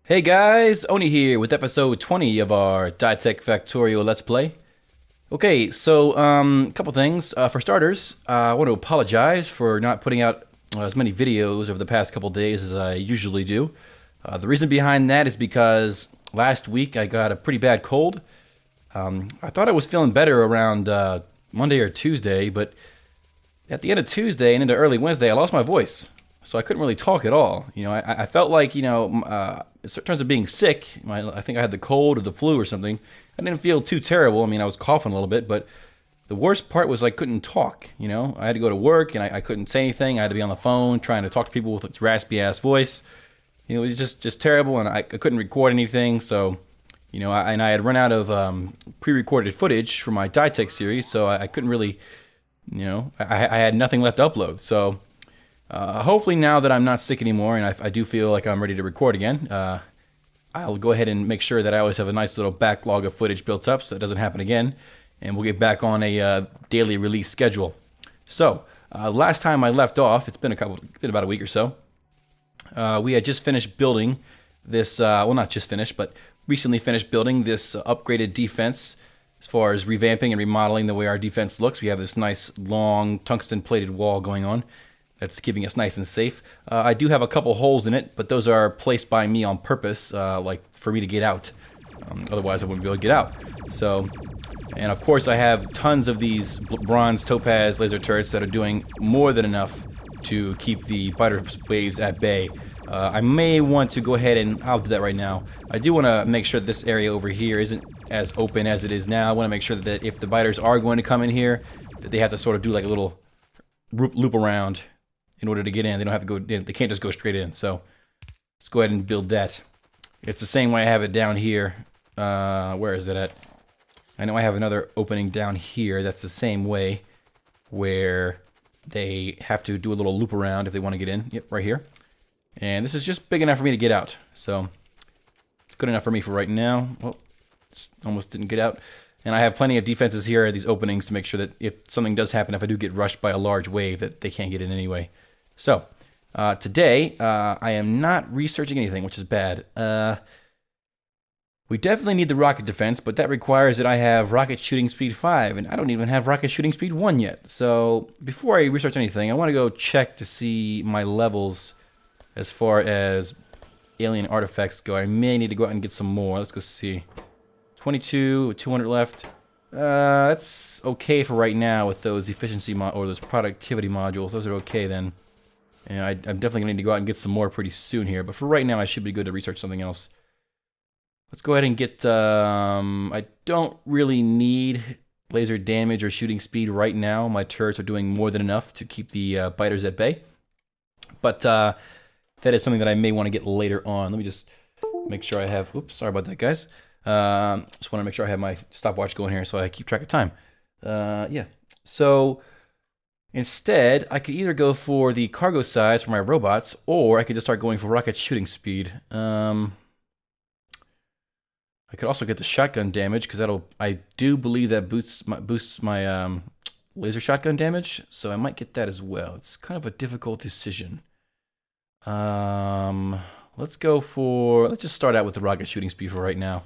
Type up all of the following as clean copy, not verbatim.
Hey guys, Oni here with episode 20 of our Dytech Factorio Let's Play. Okay, so a couple things. For starters, I want to apologize for not putting out as many videos over the past couple days as I usually do. The reason behind that is because last week I got a pretty bad cold. I thought I was feeling better around Monday or Tuesday, but at the end of Tuesday and into early Wednesday, I lost my voice. So I couldn't really talk at all. I felt like, in terms of being sick, I think I had the cold or the flu or something. I didn't feel too terrible. I mean, I was coughing a little bit, but the worst part was I couldn't talk. I had to go to work and I couldn't say anything. I had to be on the phone trying to talk to people with its raspy ass voice. It was just terrible, and I couldn't record anything. So, I had run out of pre-recorded footage for my Dytech series, so I couldn't really, I had nothing left to upload. So. Hopefully now that I'm not sick anymore and I do feel like I'm ready to record again, I'll go ahead and make sure that I always have a nice little backlog of footage built up so that doesn't happen again, and we'll get back on a daily release schedule. So, last time I left off, it's been about a week or so, we had just finished building this, well, not just finished, but recently finished building this upgraded defense. As far as revamping and remodeling the way our defense looks, we have this nice long tungsten plated wall going on. That's keeping us nice and safe. I do have a couple holes in it, but those are placed by me on purpose, like for me to get out. Otherwise, I wouldn't be able to get out. So, and of course, I have tons of these bronze topaz laser turrets that are doing more than enough to keep the biter waves at bay. I may want to go ahead and I'll do that right now. I do want to make sure that this area over here isn't as open as it is now. I want to make sure that if the biters are going to come in here, that they have to sort of do like a little loop around in order to get in. They don't have to go in. They can't just go straight in. So let's go ahead and build that. It's the same way I have it down here. Where is it at? I know I have another opening down here that's the same way, where they have to do a little loop around if they want to get in. Yep, right here. And this is just big enough for me to get out. So it's good enough for me for right now. Well, almost didn't get out. And I have plenty of defenses here at these openings to make sure that if something does happen, if I do get rushed by a large wave, that they can't get in anyway. So, today, I am not researching anything, which is bad. We definitely need the rocket defense, but that requires that I have rocket shooting speed 5, and I don't even have rocket shooting speed 1 yet. So, before I research anything, I want to go check to see my levels as far as alien artifacts go. I may need to go out and get some more. Let's go see. 22, 200 left. That's okay for right now with those efficiency or those productivity modules. Those are okay then. And I'm definitely going to need to go out and get some more pretty soon here. But for right now, I should be good to research something else. Let's go ahead and get... I don't really need laser damage or shooting speed right now. My turrets are doing more than enough to keep the biters at bay. But that is something that I may want to get later on. Let me just make sure I have... Oops, sorry about that, guys. Just want to make sure I have my stopwatch going here so I keep track of time. Yeah. So... instead, I could either go for the cargo size for my robots, or I could just start going for rocket shooting speed. I could also get the shotgun damage, because I do believe that boosts my laser shotgun damage, so I might get that as well. It's kind of a difficult decision. Let's just start out with the rocket shooting speed for right now,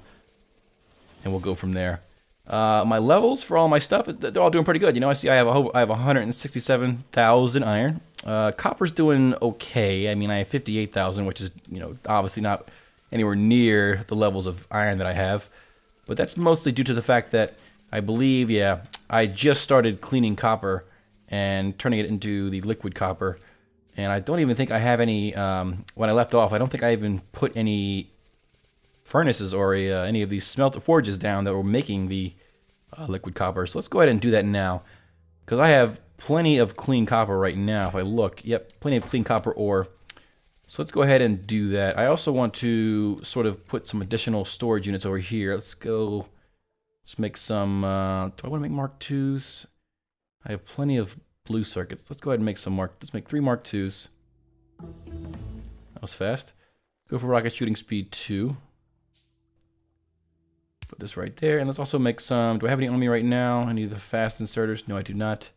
and we'll go from there. My levels for all my stuff, they're all doing pretty good. I see I have 167,000 iron. Copper's doing okay. I mean, I have 58,000, which is, obviously not anywhere near the levels of iron that I have. But that's mostly due to the fact that I believe, I just started cleaning copper and turning it into the liquid copper. And I don't even think I have any, when I left off, I don't think I even put any furnaces or any of these smelter forges down that were making the liquid copper. So let's go ahead and do that now, because I have plenty of clean copper right now. If I look, yep, plenty of clean copper ore. So let's go ahead and do that. I also want to sort of put some additional storage units over here. Let's make some, do I want to make Mark IIs? I have plenty of blue circuits. Let's go ahead and make let's make 3 Mark IIs. That was fast. Go for rocket shooting speed 2. Put this right there, and let's also make some... Do I have any on me right now? Any of the fast inserters? No, I do not.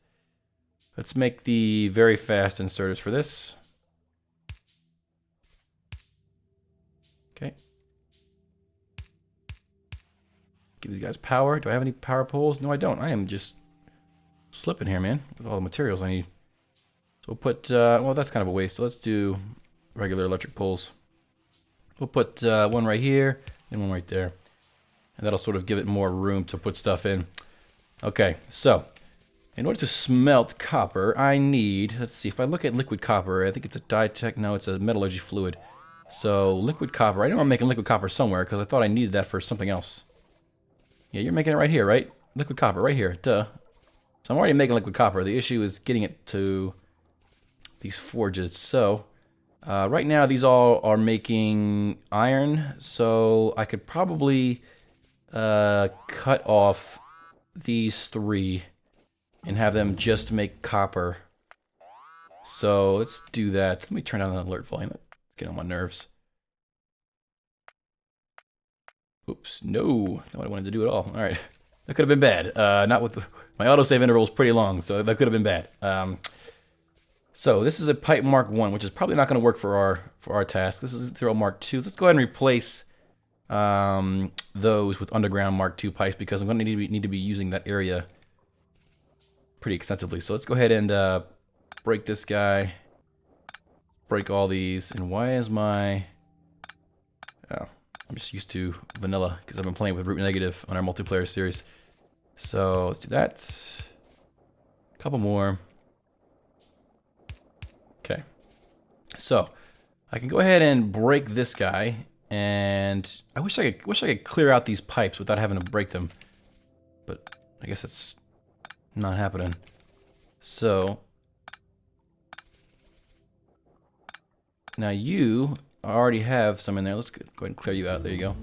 Let's make the very fast inserters for this. Okay. Give these guys power. Do I have any power poles? No, I don't. I am just slipping here, man, with all the materials I need. So we'll put, well, that's kind of a waste. So let's do regular electric poles. We'll put one right here and one right there. And that'll sort of give it more room to put stuff in. Okay, so in order to smelt copper, I need, let's see, if I look at liquid copper, I think it's a Dytech, no, it's a metallurgy fluid. So liquid copper, I know I'm making liquid copper somewhere because I thought I needed that for something else. Yeah, you're making it right here, right? Liquid copper, right here, duh. So I'm already making liquid copper. The issue is getting it to these forges. So right now these all are making iron, so I could probably cut off these three and have them just make copper. So let's do that. Let me turn down the alert volume. Let's get on my nerves. Oops, no, not what I wanted to do at all. All right, that could have been bad. Not with my autosave interval is pretty long, so that could have been bad. So this is a pipe Mark 1, which is probably not going to work for our task. This is Thrill Mark 2. Let's go ahead and replace those with underground Mark 2 pipes because I'm going to need to be using that area pretty extensively. So let's go ahead and break this guy, break all these. And why is my... Oh, I'm just used to vanilla because I've been playing with root negative on our multiplayer series. So let's do that. A couple more. Okay. So I can go ahead and break this guy, and I wish I could clear out these pipes without having to break them, but I guess that's not happening. So now you already have some in there. Let's go ahead and clear you out. There you go.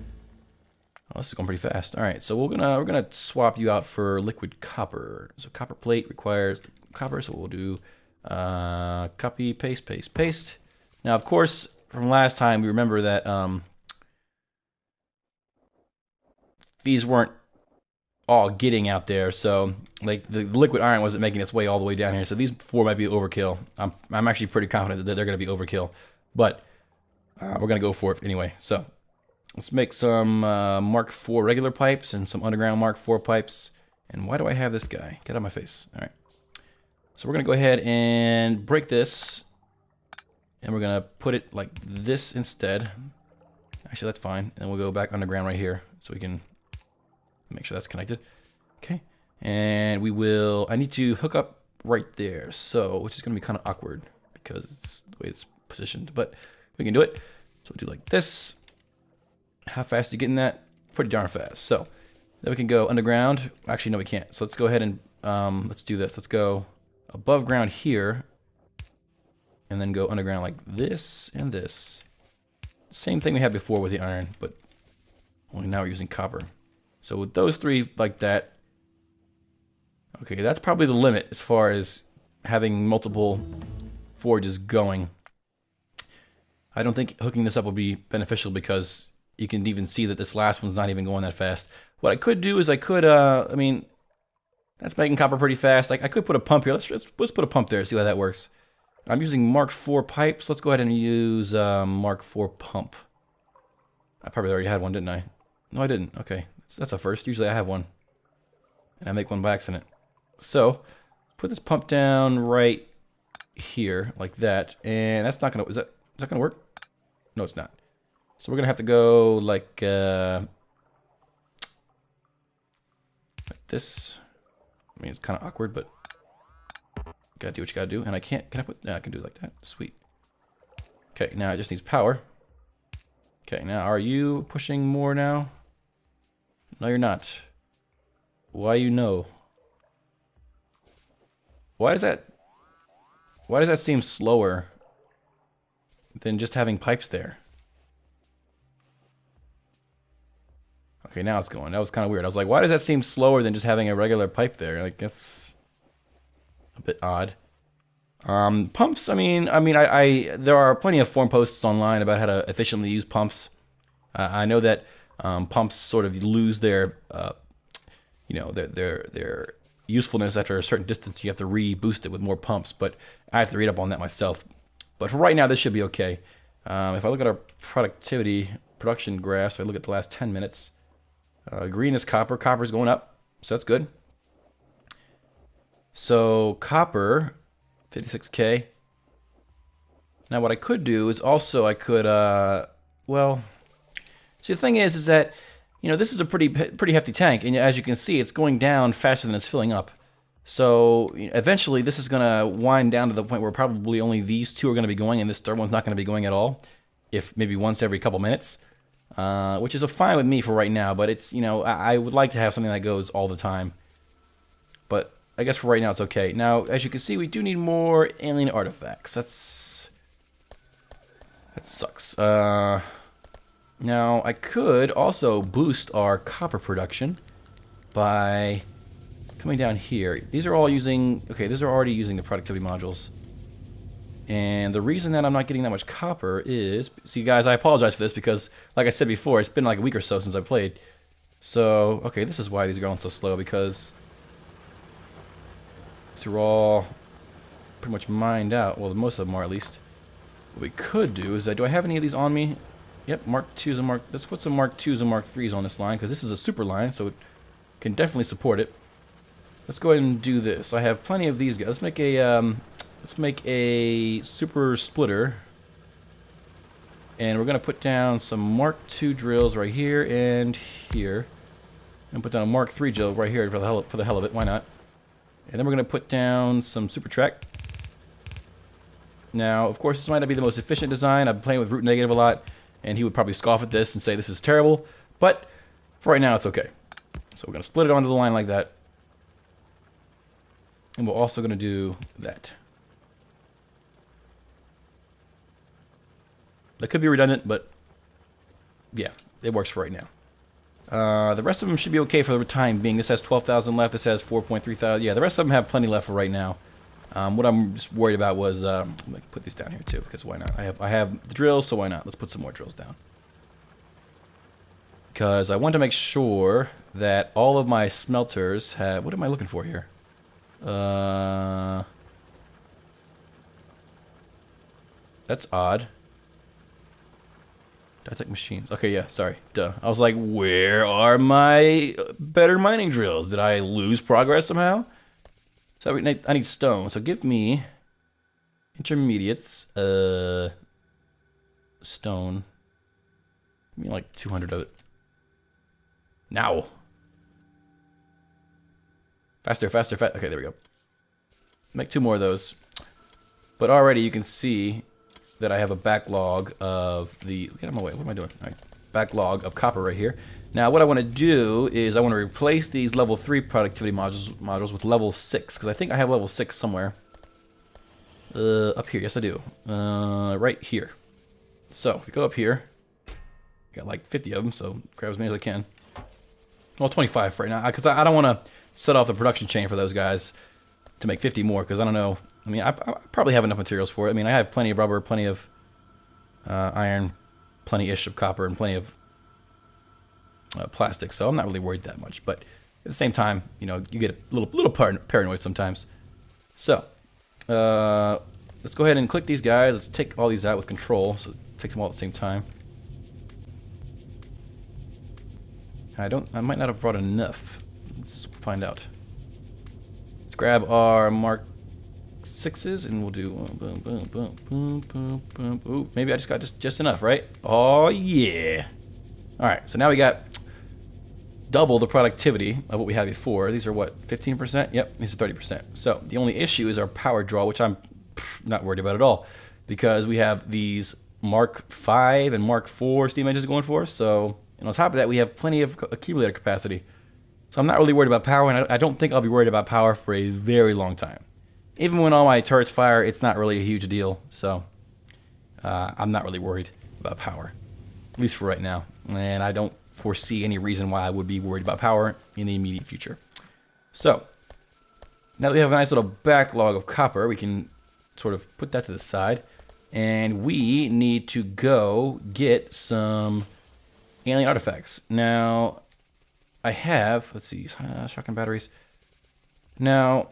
Oh, this is going pretty fast. All right, so we're gonna swap you out for liquid copper. So copper plate requires copper, so we'll do copy, paste, paste, paste. Now, of course, from last time we remember that these weren't all getting out there, so like the liquid iron wasn't making its way all the way down here. So these four might be overkill. I'm actually pretty confident that they're going to be overkill, but we're going to go for it anyway. So let's make some Mark IV regular pipes and some underground Mark IV pipes. And why do I have this guy? Get out of my face. All right. So we're going to go ahead and break this, and we're going to put it like this instead. Actually, that's fine. And we'll go back underground right here so we can make sure that's connected. Okay. And we will, I need to hook up right there. So, which is going to be kind of awkward because it's the way it's positioned, but we can do it. So we'll do like this. How fast are you getting that? Pretty darn fast. So then we can go underground. Actually, no, we can't. So let's go ahead and let's do this. Let's go above ground here and then go underground like this and this. Same thing we had before with the iron, but only now we're using copper. So with those three like that, okay, that's probably the limit as far as having multiple forges going. I don't think hooking this up will be beneficial because you can even see that this last one's not even going that fast. What I could do is I could, I mean, that's making copper pretty fast. Like I could put a pump here. Let's put a pump there, see how that works. I'm using Mark IV pipes. Let's go ahead and use Mark IV pump. I probably already had one, didn't I? No, I didn't. Okay, that's a first. Usually I have one, and I make one by accident. So put this pump down right here like that, and that's not gonna. Is that gonna work? No, it's not. So we're gonna have to go like this. I mean, it's kind of awkward, but you gotta do what you gotta do. And I can't. Can I put? Yeah, I can do it like that. Sweet. Okay, now it just needs power. Okay, now are you pushing more now? No, you're not. Why you know? Why does that seem slower than just having pipes there? Okay, now it's going. That was kind of weird. I was like, why does that seem slower than just having a regular pipe there? Like, that's a bit odd. Pumps, I mean, there are plenty of forum posts online about how to efficiently use pumps. I know that pumps sort of lose their, their usefulness after a certain distance. You have to reboost it with more pumps, but I have to read up on that myself. But for right now, this should be okay. If I look at our productivity, production graph. So I look at the last 10 minutes. Green is copper. Copper's going up, so that's good. So copper, 56K. Now what I could do is also I could, well, see the thing is that, you know, this is a pretty hefty tank, and as you can see, it's going down faster than it's filling up. So eventually this is going to wind down to the point where probably only these two are going to be going, and this third one's not going to be going at all, if maybe once every couple minutes, which is fine with me for right now, but it's, you know, I would like to have something that goes all the time. But I guess for right now it's okay. Now, as you can see, we do need more alien artifacts. That sucks. Now, I could also boost our copper production by coming down here. These are all using... Okay, these are already using the productivity modules. And the reason that I'm not getting that much copper is... See, guys, I apologize for this because, like I said before, it's been like a week or so since I played. So, okay, this is why these are going so slow, because... These are all pretty much mined out. Well, most of them are, at least. What we could do is that... Do I have any of these on me? Yep, Mark 2s and Mark... Let's put some Mark 2s and Mark 3s on this line, because this is a super line, so it can definitely support it. Let's go ahead and do this. I have plenty of these guys. Let's make a super splitter. And we're going to put down some Mark 2 drills right here and here. And put down a Mark 3 drill right here for the hell of it. Why not? And then we're going to put down some super track. Now, of course, this might not be the most efficient design. I've been playing with root negative a lot, and he would probably scoff at this and say this is terrible. But for right now, it's okay. So we're going to split it onto the line like that. And we're also going to do that. That could be redundant, but yeah, it works for right now. The rest of them should be okay for the time being. This has 12,000 left. This has 4.3 thousand. Yeah, the rest of them have plenty left for right now. What I'm just worried about was, let me put these down here too, because why not? I have the drills, so why not? Let's put some more drills down. Because I want to make sure that all of my smelters have... What am I looking for here? That's odd. Dytech machines. Okay, yeah, sorry. Duh. I was like, where are my better mining drills? Did I lose progress somehow? So I need stone. So give me intermediates. Stone. Give me like 200 of it. Now. Faster, faster, faster. Okay, there we go. Make 2 more of those. But already you can see that I have a backlog of the... Get out of my way. What am I doing? All right. Backlog of copper right here. Now, what I want to do is I want to replace these level 3 productivity modules with level 6, because I think I have level 6 somewhere. Up here. Yes, I do. Right here. So, if you go up here, I got like 50 of them, so grab as many as I can. Well, 25 right now, because I don't want to set off the production chain for those guys to make 50 more, because I don't know. I mean, I probably have enough materials for it. I mean, I have plenty of rubber, plenty of iron, plenty-ish of copper, and plenty of plastic, so I'm not really worried that much. But at the same time, you know, you get a little paranoid sometimes. So, let's go ahead and click these guys. Let's take all these out with control, so it takes them all at the same time. I might not have brought enough. Let's find out. Let's grab our Mark 6s and we'll do boom, boom, boom, boom, boom, boom. Ooh, maybe I just got just enough, right? Oh yeah. All right, so now we got double the productivity of what we had before. These are what, 15%? Yep, these are 30%. So the only issue is our power draw, which I'm not worried about at all, because we have these Mark 5 and Mark 4 steam engines going for us. So, and on top of that, we have plenty of accumulator capacity. So I'm not really worried about power, and I don't think I'll be worried about power for a very long time. Even when all my turrets fire, it's not really a huge deal. So I'm not really worried about power, at least for right now. And I don't foresee any reason why I would be worried about power in the immediate future. So now that we have a nice little backlog of copper, we can sort of put that to the side. And we need to go get some alien artifacts. Now, I have, let's see, shotgun batteries. Now,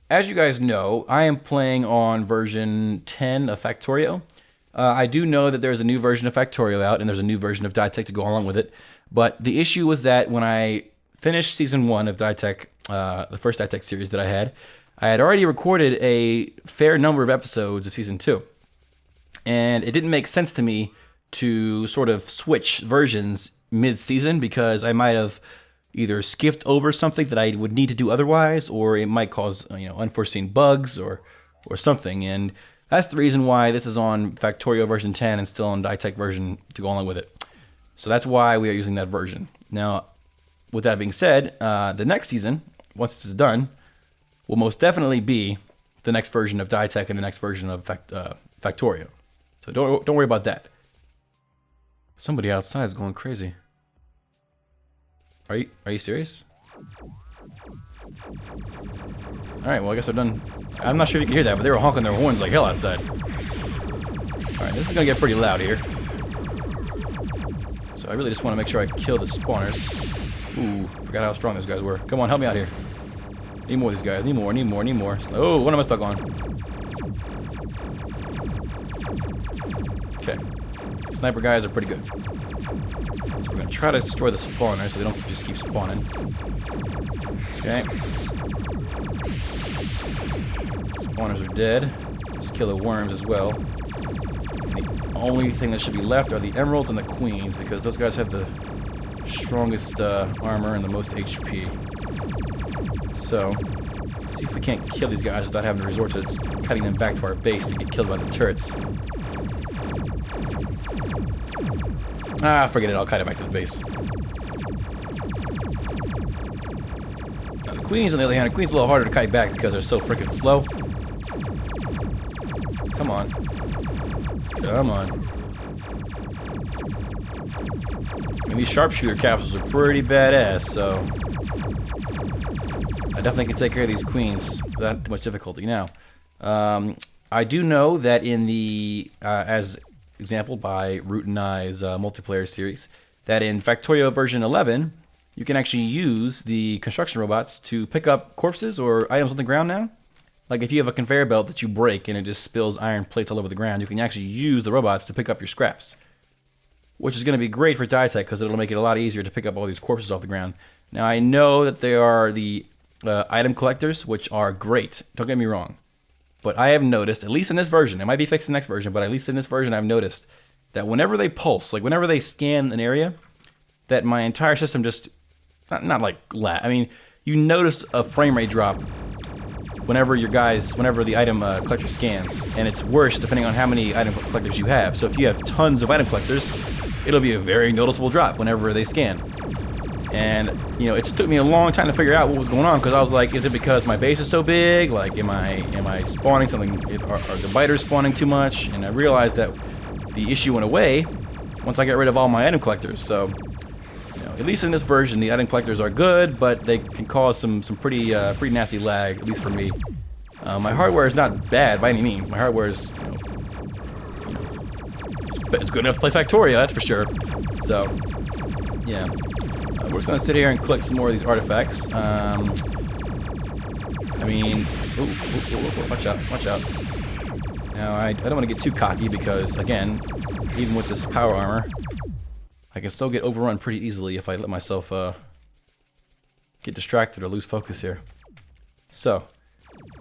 as you guys know, I am playing on version 10 of Factorio. I do know that there's a new version of Factorio out, and there's a new version of Dytech to go along with it. But the issue was that when I finished Season 1 of Dytech, the first Dytech series that I had already recorded a fair number of episodes of Season 2. And it didn't make sense to me to sort of switch versions mid-season because I might have either skipped over something that I would need to do otherwise, or it might cause unforeseen bugs or something. And that's the reason why this is on Factorio version 10 and still on Dytech version to go along with it. So that's why we are using that version. Now, with that being said, the next season, once this is done, will most definitely be the next version of Dytech and the next version of Factorio. So don't worry about that. Somebody outside is going crazy. Are you serious? Alright, well I guess I'm done. I'm not sure if you can hear that, but they were honking their horns like hell outside. Alright, this is gonna get pretty loud here. So I really just want to make sure I kill the spawners. Ooh, forgot how strong those guys were. Come on, help me out here. Need more of these guys. Need more. Oh, what am I stuck on? Okay. Sniper guys are pretty good. So we're gonna try to destroy the spawners so they don't just keep spawning. Okay. Spawners are dead. Just kill the worms as well. And the only thing that should be left are the emeralds and the queens because those guys have the strongest armor and the most HP. So, let's see if we can't kill these guys without having to resort to cutting them back to our base to get killed by the turrets. Ah, forget it. I'll kite it back to the base. Now, the queens, on the other hand, the queens are a little harder to kite back because they're so freaking slow. Come on. Come on. And these sharpshooter capsules are pretty badass, so I definitely can take care of these queens without too much difficulty. Now, I do know that in the, as example by Oninaig's multiplayer series, that in Factorio version 11, you can actually use the construction robots to pick up corpses or items on the ground now. Like if you have a conveyor belt that you break and it just spills iron plates all over the ground, you can actually use the robots to pick up your scraps. Which is going to be great for Dytech because it'll make it a lot easier to pick up all these corpses off the ground. Now I know that there are the item collectors, which are great. Don't get me wrong. But I have noticed, at least in this version, it might be fixed in the next version, but at least in this version I've noticed that whenever they pulse, like whenever they scan an area, that my entire system just, not like lag. I mean, you notice a frame rate drop whenever the item collector scans, and it's worse depending on how many item collectors you have. So if you have tons of item collectors, it'll be a very noticeable drop whenever they scan. And, it took me a long time to figure out what was going on, because I was like, is it because my base is so big? Like, am I spawning something? Are the biters spawning too much? And I realized that the issue went away once I got rid of all my item collectors. So, at least in this version, the item collectors are good, but they can cause some pretty nasty lag, at least for me. My hardware is not bad by any means. My hardware is, it's good enough to play Factorio, that's for sure. So, yeah. We're just gonna sit here and collect some more of these artifacts. I mean, watch out. Now, I don't want to get too cocky because, again, even with this power armor, I can still get overrun pretty easily if I let myself get distracted or lose focus here. So,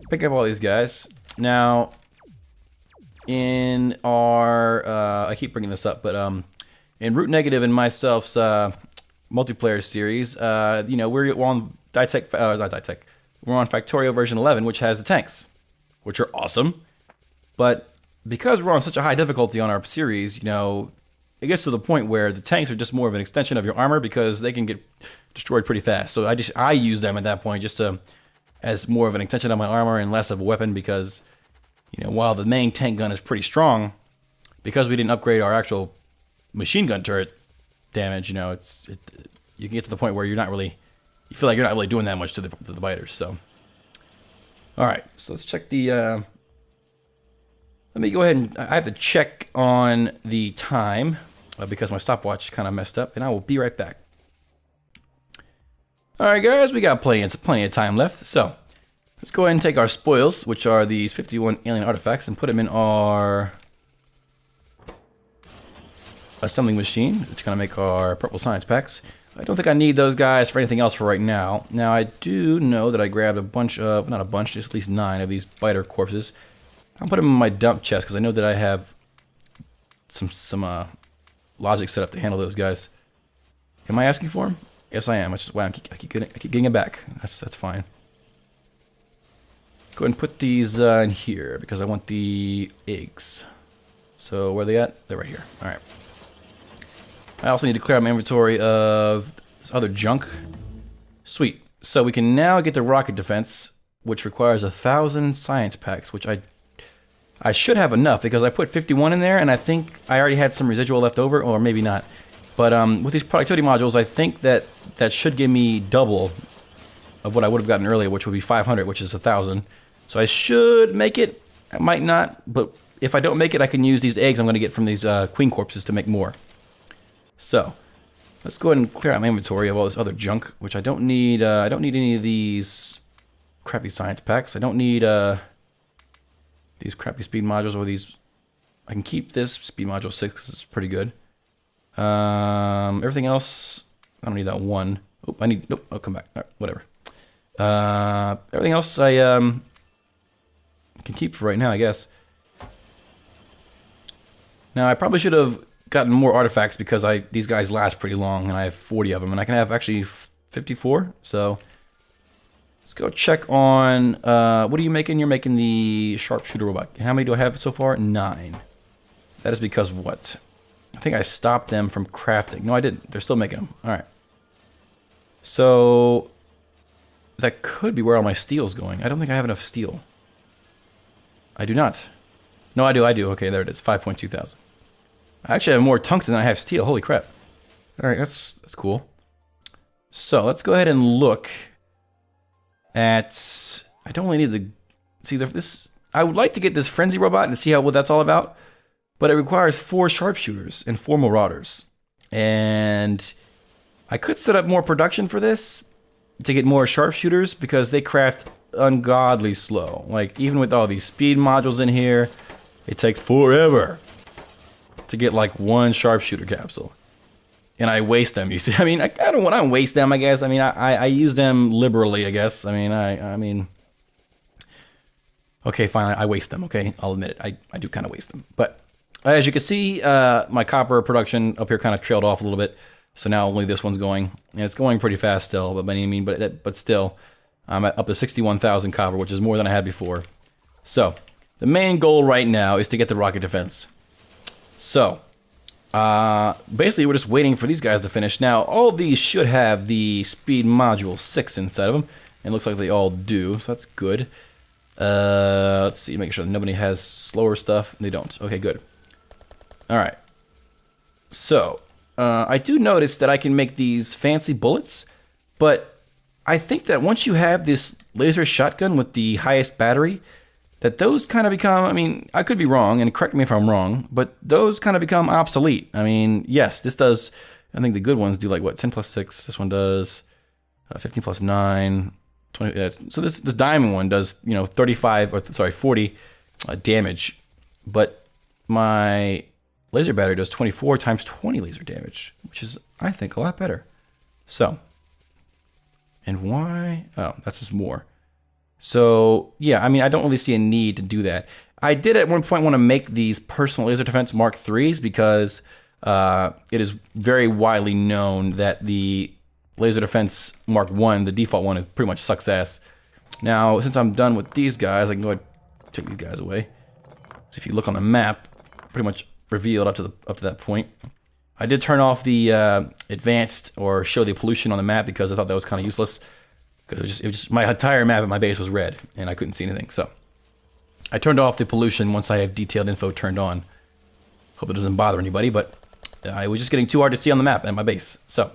pick up all these guys. Now, in our, I keep bringing this up, but in Root Negative and myself's multiplayer series, we're on Dytech, not Dytech, we're on Factorio version 11, which has the tanks, which are awesome. But because we're on such a high difficulty on our series, it gets to the point where the tanks are just more of an extension of your armor because they can get destroyed pretty fast. So I use them at that point just as more of an extension of my armor and less of a weapon because, while the main tank gun is pretty strong, because we didn't upgrade our actual machine gun turret damage, you can get to the point where you feel like you're not really doing that much to the biters. So, all right, so let's check the. Let me go ahead and I have to check on the time because my stopwatch kind of messed up, and I will be right back. All right, guys, we got plenty of time left, so let's go ahead and take our spoils, which are these 51 alien artifacts, and put them in our assembling machine, which is going to make our purple science packs. I don't think I need those guys for anything else for right now. Now, I do know that I grabbed a bunch of, not a bunch, just at least 9 of these biter corpses. I'll put them in my dump chest because I know that I have some logic set up to handle those guys. Am I asking for them? Yes, I am. Wow, I keep getting it back. That's fine. Go ahead and put these in here because I want the eggs. So where are they at? They're right here. All right. I also need to clear out my inventory of this other junk. Sweet. So we can now get the rocket defense, which requires 1,000 science packs, which I should have enough because I put 51 in there, and I think I already had some residual left over, or maybe not. But with these productivity modules, I think that should give me double of what I would have gotten earlier, which would be 500, which is 1,000. So I should make it. I might not, but if I don't make it, I can use these eggs I'm going to get from these queen corpses to make more. So let's go ahead and clear out my inventory of all this other junk, which I don't need. I don't need any of these crappy science packs. I don't need these crappy speed modules or these. I can keep this speed module 6 because it's pretty good. Everything else, I don't need that one. Oh, I need. Nope. I'll come back. All right, whatever. Everything else I can keep for right now, I guess. Now I probably should have gotten more artifacts because these guys last pretty long, and I have 40 of them, and I can have actually 54. So let's go check on. What are you making? You're making the sharpshooter robot. How many do I have so far? 9. That is because what? I think I stopped them from crafting. No, I didn't. They're still making them. All right. So that could be where all my steel's going. I don't think I have enough steel. I do not. No, I do. Okay, there it is. 5.2 thousand. I actually have more tungsten than I have steel. Holy crap. All right, that's cool. So let's go ahead and look at. I don't really need the. See, this. I would like to get this frenzy robot and see what that's all about. But it requires 4 sharpshooters and 4 marauders. And I could set up more production for this to get more sharpshooters because they craft ungodly slow. Like, even with all these speed modules in here, it takes forever to get like 1 sharpshooter capsule. And I waste them, you see. I mean, I don't want to waste them, I guess. I mean, I use them liberally, I guess. I mean, okay, fine, I waste them, okay? I'll admit it. I do kind of waste them. But as you can see, my copper production up here kind of trailed off a little bit. So now only this one's going. And it's going pretty fast still, but still, I'm at up to 61,000 copper, which is more than I had before. So the main goal right now is to get the rocket defense. So basically, we're just waiting for these guys to finish. Now, all of these should have the speed module 6 inside of them. And it looks like they all do, so that's good. Let's see, making sure that nobody has slower stuff. They don't. Okay, good. All right. So, I do notice that I can make these fancy bullets, but I think that once you have this laser shotgun with the highest battery, that those kind of become, I mean, I could be wrong, and correct me if I'm wrong, but those kind of become obsolete. I mean, yes, this does, I think the good ones do like, what, 10 plus 6, this one does 15 plus 9, 20, so this diamond one does, 40 damage, but my laser battery does 24 times 20 laser damage, which is, I think, a lot better. So, and why? Oh, that's just more. So, yeah, I mean, I don't really see a need to do that. I did at one point want to make these personal laser defense Mark IIIs because it is very widely known that the laser defense Mark I, the default one, is pretty much sucks ass. Now, since I'm done with these guys, I can go ahead and take these guys away. So if you look on the map, pretty much revealed up to that point. I did turn off the advanced or show the pollution on the map because I thought that was kind of useless. Because it was just my entire map at my base was red and I couldn't see anything. So I turned off the pollution once I have detailed info turned on. Hope it doesn't bother anybody, but I was just getting too hard to see on the map at my base. So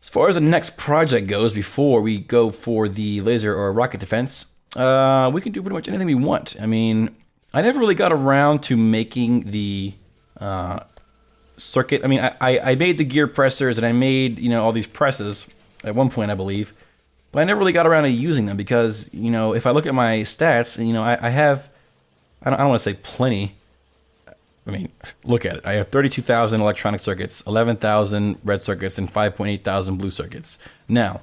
as far as the next project goes, before we go for the laser or rocket defense, we can do pretty much anything we want. I mean, I never really got around to making the circuit. I mean, I made the gear pressers and I made, all these presses at one point, I believe. But I never really got around to using them because, if I look at my stats, I have, I don't want to say plenty. I mean, look at it. I have 32,000 electronic circuits, 11,000 red circuits, and 5.8 thousand blue circuits. Now,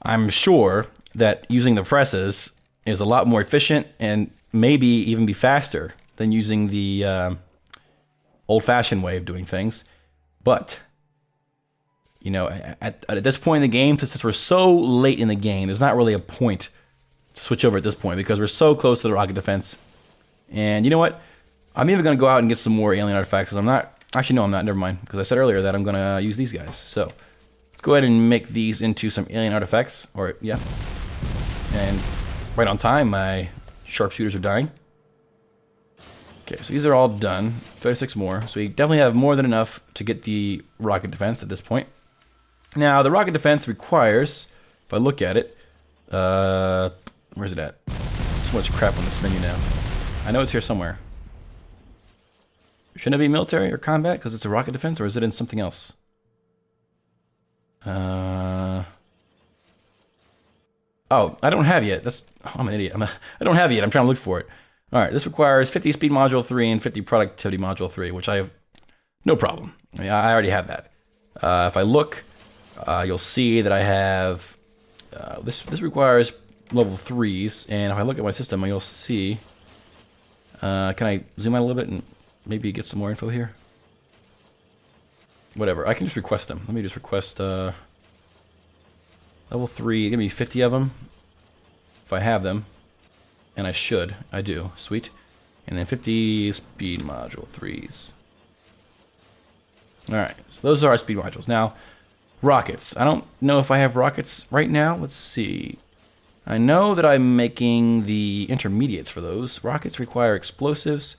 I'm sure that using the presses is a lot more efficient and maybe even be faster than using the old-fashioned way of doing things. But, you know, at this point in the game, since we're so late in the game, there's not really a point to switch over at this point because we're so close to the rocket defense. And you know what? I'm even going to go out and get some more alien artifacts because I'm not... Actually, no, I'm not. Never mind. Because I said earlier that I'm going to use these guys. So, let's go ahead and make these into some alien artifacts. Or, yeah. And right on time, my sharpshooters are dying. Okay, so these are all done. 36 more. So we definitely have more than enough to get the rocket defense at this point. Now, the rocket defense requires, if I look at it, where's it at? So much crap on this menu now. I know it's here somewhere. Shouldn't it be military or combat because it's a rocket defense, or is it in something else? Oh, I don't have yet. I'm an idiot. I don't have it yet. I'm trying to look for it. All right, this requires 50 speed module 3 and 50 productivity module 3, which I have no problem. I mean, I already have that. If I look, you'll see that I have this requires level 3s, and if I look at my system, you'll see. Can I zoom out a little bit and maybe get some more info here? Whatever, I can just request them. Let me just request level 3. Give me 50 of them if I have them, and I should. I do. Sweet. And then 50 speed module 3s. All right, so those are our speed modules. Now, rockets. I don't know if I have rockets right now. Let's see. I know that I'm making the intermediates for those. Rockets require explosives.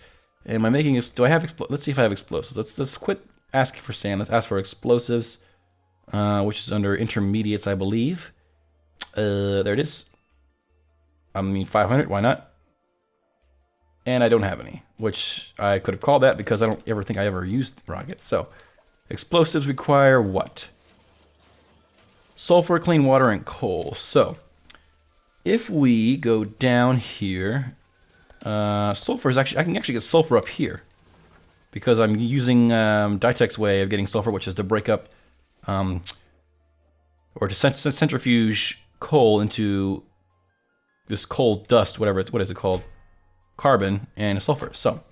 Am I making... Do I have... Let's see if I have explosives. Let's quit asking for sand. Let's ask for explosives, which is under intermediates, I believe. There it is. I mean, 500. Why not? And I don't have any, which I could have called that because I don't ever think I ever used rockets. So, explosives require what? Sulfur, clean water, and coal. So, if we go down here, sulfur is actually... I can actually get sulfur up here because I'm using Dytech's way of getting sulfur, which is to break up or to centrifuge coal into this coal dust, whatever it's... What is it called? Carbon and sulfur. So,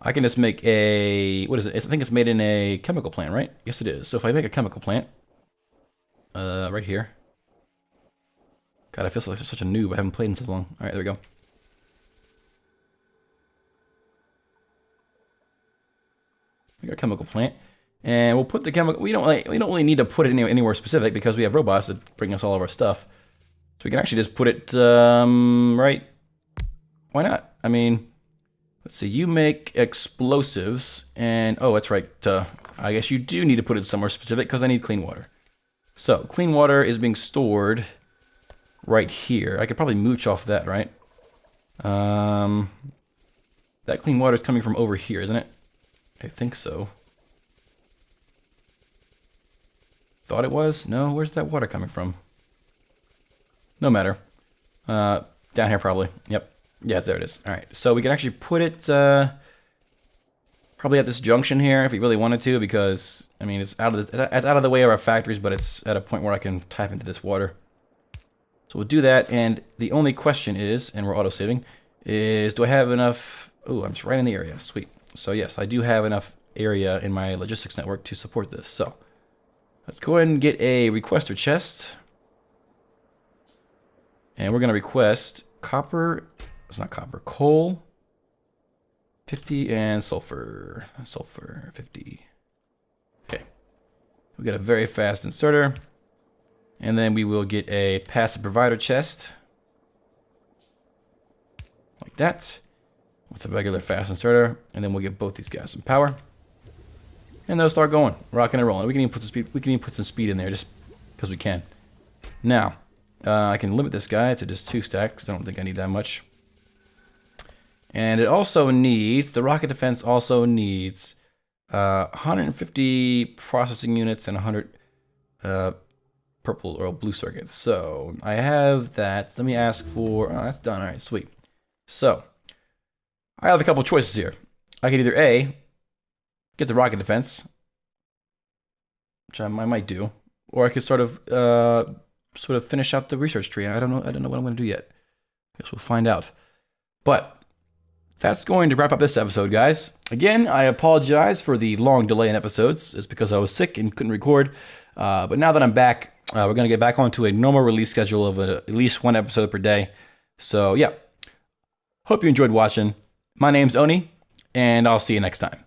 I can just make a... What is it? I think it's made in a chemical plant, right? Yes, it is. So if I make a chemical plant, right here. God, I feel like such a noob. I haven't played in so long. All right, there we go. Make our chemical plant, and we'll put the chemical. We don't really need to put it anywhere specific because we have robots that bring us all of our stuff. So we can actually just put it right. Why not? I mean, let's see. You make explosives, and oh, that's right. I guess you do need to put it somewhere specific because I need clean water. So clean water is being stored right here. I could probably mooch off that, right? That clean water is coming from over here, isn't it? I think so. Thought it was? No, where's that water coming from? No matter. Down here probably. Yep. Yeah, there it is. All right, so we can actually put it probably at this junction here if we really wanted to, because I mean it's out of the way of our factories, but it's at a point where I can tap into this water. So we'll do that, and the only question is, and we're auto-saving, is do I have enough... Oh, I'm just right in the area. Sweet. So yes, I do have enough area in my logistics network to support this. So let's go ahead and get a requester chest. And we're going to request copper... It's not copper. Coal, 50, and sulfur. Sulfur, 50. Okay. We got a very fast inserter. And then we will get a passive provider chest. Like that. With a regular fast inserter. And then we'll give both these guys some power. And they'll start going. Rocking and rolling. We can even put some speed, in there just because we can. Now, I can limit this guy to just 2 stacks. I don't think I need that much. And it also needs, the rocket defense also needs 150 processing units and 100 purple or blue circuits. So I have that. Let me ask for, oh, that's done. All right, sweet. So I have a couple choices here. I could either A, get the rocket defense, which I might do, or I could sort of finish out the research tree. I don't know what I'm going to do yet. Guess we'll find out. But that's going to wrap up this episode, guys. Again, I apologize for the long delay in episodes. It's because I was sick and couldn't record. But now that I'm back, we're going to get back onto a normal release schedule of at least one episode per day. So, yeah. Hope you enjoyed watching. My name's Oni, and I'll see you next time.